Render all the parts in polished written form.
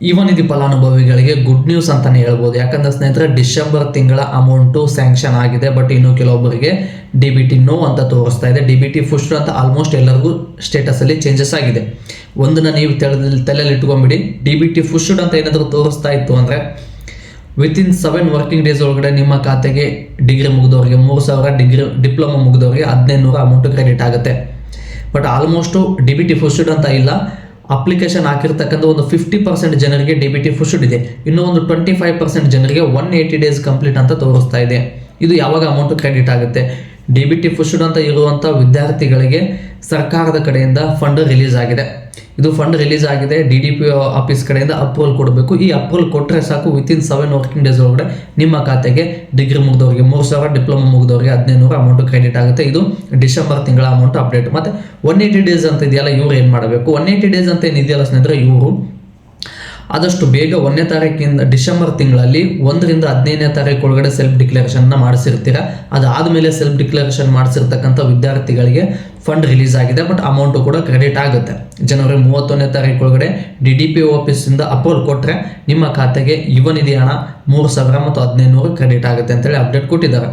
ಯುವ ನಿಧಿ ಫಲಾನುಭವಿಗಳಿಗೆ good news ಅಂತಾನೆ ಹೇಳ್ಬೋದು. ಯಾಕಂದ್ರೆ ಸ್ನೇಹಿತರೆ, ಡಿಸೆಂಬರ್ ತಿಂಗಳ ಅಮೌಂಟು ಸ್ಯಾಂಕ್ಷನ್ ಆಗಿದೆ. ಬಟ್ ಇನ್ನು ಕೆಲವೊಬ್ಬರಿಗೆ DBT ನೋ ಅಂತ ತೋರಿಸ್ತಾ ಇದೆ. DBT ಫುಸ್ಟ್ ಅಂತ ಆಲ್ಮೋಸ್ಟ್ ಎಲ್ಲರಿಗೂ ಸ್ಟೇಟಸಲ್ಲಿ ಚೇಂಜಸ್ ಆಗಿದೆ. ಒಂದನ್ನ ನೀವು ತಲೆಯಲ್ಲಿ ಇಟ್ಕೊಂಡ್ಬಿಡಿ. DBT ಫುಸ್ಟ್ ಅಂತ ಏನಾದರೂ ತೋರಿಸ್ತಾ ಇತ್ತು ಅಂದರೆ ವಿತಿನ್ 7 ವರ್ಕಿಂಗ್ ಡೇಸ್ ಒಳಗಡೆ ನಿಮ್ಮ ಖಾತೆಗೆ ಡಿಗ್ರಿ ಮುಗಿದವರಿಗೆ 3,000, ಡಿಪ್ಲೊಮಾ ಮುಗಿದವರಿಗೆ 1,500 ಅಮೌಂಟ್ ಕ್ರೆಡಿಟ್ ಆಗುತ್ತೆ. ಬಟ್ ಆಲ್ಮೋಸ್ಟು DBT ಫುಸ್ಟ್ ಅಂತ ಇಲ್ಲ. ಅಪ್ಲಿಕೇಶನ್ ಹಾಕಿರ್ತಕ್ಕಂಥ ಒಂದು 50% ಜನರಿಗೆ DBT ಫುಸ್ಟ್ ಇದೆ. ಇನ್ನೂ ಒಂದು 25% ಜನರಿಗೆ 180 ಡೇಸ್ ಕಂಪ್ಲೀಟ್ ಅಂತ ತೋರಿಸ್ತಾ ಇದೆ. ಇದು ಯಾವಾಗ ಅಮೌಂಟ್ ಕ್ರೆಡಿಟ್ ಆಗುತ್ತೆ? DBT ಫುಸ್ಟ್ ಅಂತ ಇರುವಂಥ ವಿದ್ಯಾರ್ಥಿಗಳಿಗೆ ಸರ್ಕಾರದ ಕಡೆಯಿಂದ ಫಂಡ್ ರಿಲೀಸ್ ಆಗಿದೆ. ಇದು ಫಂಡ್ ರಿಲೀಸ್ ಆಗಿದೆ. DDP ಆಫೀಸ್ ಕಡೆಯಿಂದ ಅಪ್ರೂವಲ್ ಕೊಡಬೇಕು. ಈ ಅಪ್ರೂವಲ್ ಕೊಟ್ಟರೆ ಸಾಕು, ವಿತಿನ್ 7 ವರ್ಕಿಂಗ್ ಡೇಸ್ ಒಳಗಡೆ ನಿಮ್ಮ ಖಾತೆಗೆ ಡಿಗ್ರಿ ಮುಗಿದವರಿಗೆ 3,000, ಡಿಪ್ಲೊಮಾ ಮುಗಿದವರಿಗೆ 1,500 ಅಮೌಂಟ್ ಕ್ರೆಡಿಟ್ ಆಗುತ್ತೆ. ಇದು ಡಿಸೆಂಬರ್ ತಿಂಗಳ ಅಮೌಂಟ್ ಅಪ್ಡೇಟ್. ಮತ್ತು 180 ಡೇಸ್ ಅಂತ ಇದೆಯಲ್ಲ, ಇವ್ರು ಏನು ಮಾಡಬೇಕು? 180 ಡೇಸ್ ಅಂತ ಏನಿದೆಯಲ್ಲ ಸ್ನೇಹಿತರೆ, ಇವರು ಆದಷ್ಟು ಬೇಗ 1ನೇ ತಾರೀಕಿಂದ ಡಿಸೆಂಬರ್ ತಿಂಗಳಲ್ಲಿ 1ರಿಂದ 15ನೇ ತಾರೀಕು ಒಳಗಡೆ ಸೆಲ್ಫ್ ಡಿಕ್ಲರೇಷನ್ನ ಮಾಡಿಸಿರ್ತೀರ. ಅದಾದಮೇಲೆ ಸೆಲ್ಫ್ ಡಿಕ್ಲರೇಷನ್ ಮಾಡಿಸಿರ್ತಕ್ಕಂಥ ವಿದ್ಯಾರ್ಥಿಗಳಿಗೆ ಫಂಡ್ ರಿಲೀಸ್ ಆಗಿದೆ. ಬಟ್ ಅಮೌಂಟು ಕೂಡ ಕ್ರೆಡಿಟ್ ಆಗುತ್ತೆ. ಜನವರಿ 31ನೇ ತಾರೀಕು ಒಳಗಡೆ DDP ಆಫೀಸಿಂದ ಅಪ್ರೂವಲ್ ಕೊಟ್ಟರೆ ನಿಮ್ಮ ಖಾತೆಗೆ ಯುವ ನಿಧಿ ಹಣ 3,000 ಮತ್ತು 1,500 ಕ್ರೆಡಿಟ್ ಆಗುತ್ತೆ ಅಂತೇಳಿ ಅಪ್ಡೇಟ್ ಕೊಟ್ಟಿದ್ದಾರೆ.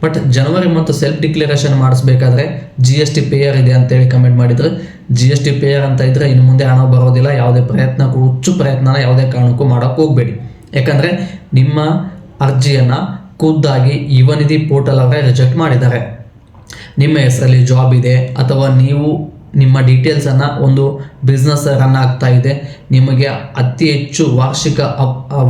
ಬಟ್ ಜನವರಿ ಮತ್ತು ಸೆಲ್ಫ್ ಡಿಕ್ಲರೇಷನ್ ಮಾಡಿಸ್ಬೇಕಾದ್ರೆ GST ಪೇಯರ್ ಇದೆ ಅಂತೇಳಿ ಕಮೆಂಟ್ ಮಾಡಿದ್ರು. GST ಪೇಯರ್ ಅಂತ ಇದ್ದರೆ ಇನ್ನು ಮುಂದೆ ಹಣ ಬರೋದಿಲ್ಲ. ಯಾವುದೇ ಪ್ರಯತ್ನಕ್ಕೂ ಹುಚ್ಚು ಪ್ರಯತ್ನನ ಯಾವುದೇ ಕಾರಣಕ್ಕೂ ಮಾಡೋಕ್ಕೆ ಹೋಗಬೇಡಿ. ಯಾಕಂದರೆ ನಿಮ್ಮ ಅರ್ಜಿಯನ್ನು ಖುದ್ದಾಗಿ ಯುವ ನಿಧಿ ಪೋರ್ಟಲ್ ಅವರೇ ರಿಜೆಕ್ಟ್ ಮಾಡಿದ್ದಾರೆ. ನಿಮ್ಮ ಹೆಸರಲ್ಲಿ ಜಾಬ್ ಇದೆ ಅಥವಾ ನೀವು ನಿಮ್ಮ ಡೀಟೇಲ್ಸನ್ನು ಒಂದು ಬಿಸ್ನೆಸ್ ರನ್ ಆಗ್ತಾ ಇದೆ, ನಿಮಗೆ ಅತಿ ಹೆಚ್ಚು ವಾರ್ಷಿಕ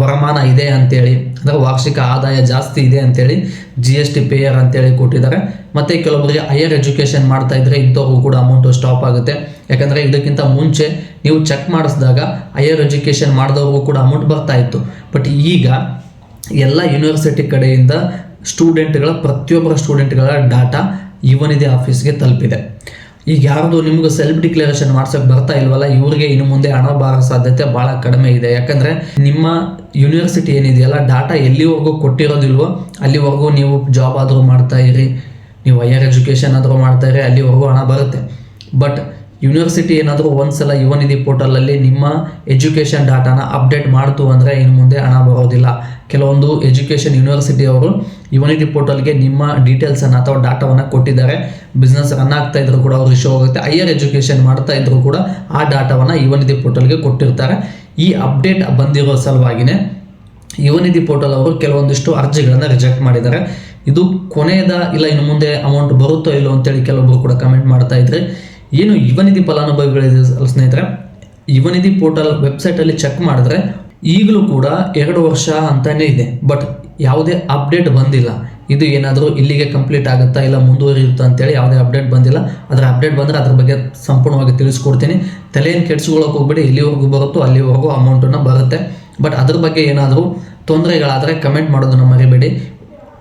ವರಮಾನ ಇದೆ ಅಂತೇಳಿ, ಅಂದರೆ ವಾರ್ಷಿಕ ಆದಾಯ ಜಾಸ್ತಿ ಇದೆ ಅಂತೇಳಿ GST ಪೇಯರ್ ಅಂತೇಳಿ ಕೊಟ್ಟಿದ್ದಾರೆ. ಮತ್ತು ಕೆಲವೊಬ್ಬರಿಗೆ ಹೈಯರ್ ಎಜುಕೇಷನ್ ಮಾಡ್ತಾ ಇದ್ದರೆ ಇಂಥವ್ರಿಗೂ ಕೂಡ ಅಮೌಂಟು ಸ್ಟಾಪ್ ಆಗುತ್ತೆ. ಯಾಕಂದರೆ ಇದಕ್ಕಿಂತ ಮುಂಚೆ ನೀವು ಚೆಕ್ ಮಾಡಿಸಿದಾಗ ಹೈಯರ್ ಎಜುಕೇಷನ್ ಮಾಡಿದವ್ರಿಗೂ ಕೂಡ ಅಮೌಂಟ್ ಬರ್ತಾ ಇತ್ತು. ಬಟ್ ಈಗ ಎಲ್ಲ ಯೂನಿವರ್ಸಿಟಿ ಕಡೆಯಿಂದ ಪ್ರತಿಯೊಬ್ಬರ ಸ್ಟೂಡೆಂಟ್ಗಳ ಡಾಟಾ ಯುವ ನಿಧಿ ಆಫೀಸ್ಗೆ ತಲುಪಿದೆ. ಈಗ ಯಾರ್ದು ನಿಮ್ಗೆ ಸೆಲ್ಫ್ ಡಿಕ್ಲರೇಷನ್ ಮಾಡ್ಸೋಕ್ಕೆ ಬರ್ತಾ ಇಲ್ವಲ್ಲ, ಇವರಿಗೆ ಇನ್ನು ಮುಂದೆ ಹಣ ಬರೋ ಸಾಧ್ಯತೆ ಭಾಳ ಕಡಿಮೆ ಇದೆ. ಯಾಕಂದರೆ ನಿಮ್ಮ ಯೂನಿವರ್ಸಿಟಿ ಏನಿದೆಯಲ್ಲ, ಡಾಟಾ ಎಲ್ಲಿವರೆಗೂ ಕೊಟ್ಟಿರೋದಿಲ್ವೋ ಅಲ್ಲಿವರೆಗೂ ನೀವು ಜಾಬ್ ಆದರೂ ಮಾಡ್ತಾ ಇರಿ, ನೀವು ಹೈಯರ್ ಎಜುಕೇಷನ್ ಆದರೂ ಮಾಡ್ತಾ ಇರಿ, ಅಲ್ಲಿವರೆಗೂ ಹಣ ಬರುತ್ತೆ. ಬಟ್ ಯೂನಿವರ್ಸಿಟಿ ಏನಾದರೂ ಒಂದ್ಸಲ ಯುವ ನಿಧಿ ಪೋರ್ಟಲಲ್ಲಿ ನಿಮ್ಮ ಎಜುಕೇಷನ್ ಡಾಟಾನ ಅಪ್ಡೇಟ್ ಮಾಡ್ತು ಅಂದರೆ ಇನ್ನು ಮುಂದೆ ಹಣ ಬರೋದಿಲ್ಲ. ಕೆಲವೊಂದು ಎಜುಕೇಷನ್ ಯೂನಿವರ್ಸಿಟಿಯವರು ಯುವ ನಿಧಿ ಪೋರ್ಟಲ್ಗೆ ನಿಮ್ಮ ಡೀಟೇಲ್ಸನ್ನು ಅಥವಾ ಡಾಟಾವನ್ನು ಕೊಟ್ಟಿದ್ದಾರೆ. ಬಿಸ್ನೆಸ್ ರನ್ ಆಗ್ತಾ ಇದ್ರು ಕೂಡ ಅವ್ರು ಇಶ್ಯೂ ಆಗುತ್ತೆ. ಹೈಯರ್ ಎಜುಕೇಷನ್ ಮಾಡ್ತಾ ಇದ್ರು ಕೂಡ ಆ ಡಾಟಾವನ್ನು ಯುವ ನಿಧಿ ಪೋರ್ಟಲ್ಗೆ ಕೊಟ್ಟಿರ್ತಾರೆ. ಈ ಅಪ್ಡೇಟ್ ಬಂದಿರೋ ಸಲುವಾಗಿಯೇ ಯುವ ನಿಧಿ ಪೋರ್ಟಲ್ ಅವರು ಕೆಲವೊಂದಿಷ್ಟು ಅರ್ಜಿಗಳನ್ನು ರಿಜೆಕ್ಟ್ ಮಾಡಿದ್ದಾರೆ. ಇದು ಕೊನೆಯದ ಇಲ್ಲ ಇನ್ನು ಮುಂದೆ ಅಮೌಂಟ್ ಬರುತ್ತೋ ಇಲ್ಲೋ ಅಂತೇಳಿ ಕೆಲವೊಬ್ಬರು ಕೂಡ ಕಮೆಂಟ್ ಮಾಡ್ತಾ ಇದ್ರೆ, ಏನು ಯುವ ನಿಧಿ ಫಲಾನುಭವಿಗಳಿದೆ ಸ್ನೇಹಿತರೆ, ಯುವ ನಿಧಿ ಪೋರ್ಟಲ್ ವೆಬ್ಸೈಟಲ್ಲಿ ಚೆಕ್ ಮಾಡಿದ್ರೆ ಈಗಲೂ ಕೂಡ 2 ವರ್ಷ ಅಂತಾನೆ ಇದೆ. ಬಟ್ ಯಾವುದೇ ಅಪ್ಡೇಟ್ ಬಂದಿಲ್ಲ. ಇದು ಏನಾದರೂ ಇಲ್ಲಿಗೆ ಕಂಪ್ಲೀಟ್ ಆಗುತ್ತಾ ಇಲ್ಲ ಮುಂದುವರಿಯುತ್ತಾ ಅಂತೇಳಿ ಯಾವುದೇ ಅಪ್ಡೇಟ್ ಬಂದಿಲ್ಲ. ಅದರ ಅಪ್ಡೇಟ್ ಬಂದರೆ ಅದ್ರ ಬಗ್ಗೆ ಸಂಪೂರ್ಣವಾಗಿ ತಿಳಿಸ್ಕೊಡ್ತೀನಿ. ತಲೆಯನ್ನು ಕೆಡಿಸ್ಕೊಳ್ಳೋಕೆ ಹೋಗ್ಬೇಡಿ. ಎಲ್ಲಿವರೆಗೂ ಬರುತ್ತೋ ಅಲ್ಲಿವರೆಗೂ ಅಮೌಂಟನ್ನು ಬರುತ್ತೆ. ಬಟ್ ಅದ್ರ ಬಗ್ಗೆ ಏನಾದರೂ ತೊಂದರೆಗಳಾದರೆ ಕಮೆಂಟ್ ಮಾಡೋದನ್ನು ಮರಿಬೇಡಿ.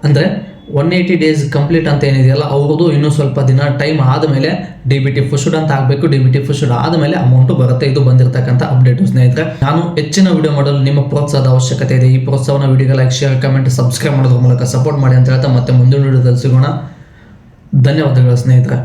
ಅಂದರೆ 180 ಡೇಸ್ ಕಂಪ್ಲೀಟ್ ಅಂತ ಏನಿದೆಯಲ್ಲ, ಅವ್ರದ್ದು ಇನ್ನೂ ಸ್ವಲ್ಪ ದಿನ ಟೈಮ್ ಆದಮೇಲೆ DBT ಫುಸ್ಟ್ ಅಂತ ಆಗಬೇಕು. DBT ಫುಸ್ಟ್ ಆದಮೇಲೆ ಅಮೌಂಟು ಬರುತ್ತೆ. ಇದು ಬಂದಿರತಕ್ಕಂಥ ಅಪ್ಡೇಟು ಸ್ನೇಹಿತರೆ. ನಾನು ಹೆಚ್ಚಿನ ವಿಡಿಯೋ ಮಾಡಲು ನಿಮ್ಮ ಪ್ರೋತ್ಸಾಹದ ಅವಶ್ಯಕತೆ ಇದೆ. ಈ ಪ್ರೋತ್ಸಾಹನ ವಿಡಿಯೋಗೆ ಲೈಕ್, ಶೇರ್, ಕಮೆಂಟ್, ಸಬ್ಸ್ಕ್ರೈಬ್ ಮಾಡೋದ್ರ ಮೂಲಕ ಸಪೋರ್ಟ್ ಮಾಡಿ ಅಂತ ಹೇಳ್ತಾ ಮತ್ತೆ ಮುಂದಿನ ವಿಡಿಯೋದಲ್ಲಿ ಸಿಗೋಣ. ಧನ್ಯವಾದಗಳು ಸ್ನೇಹಿತರೆ.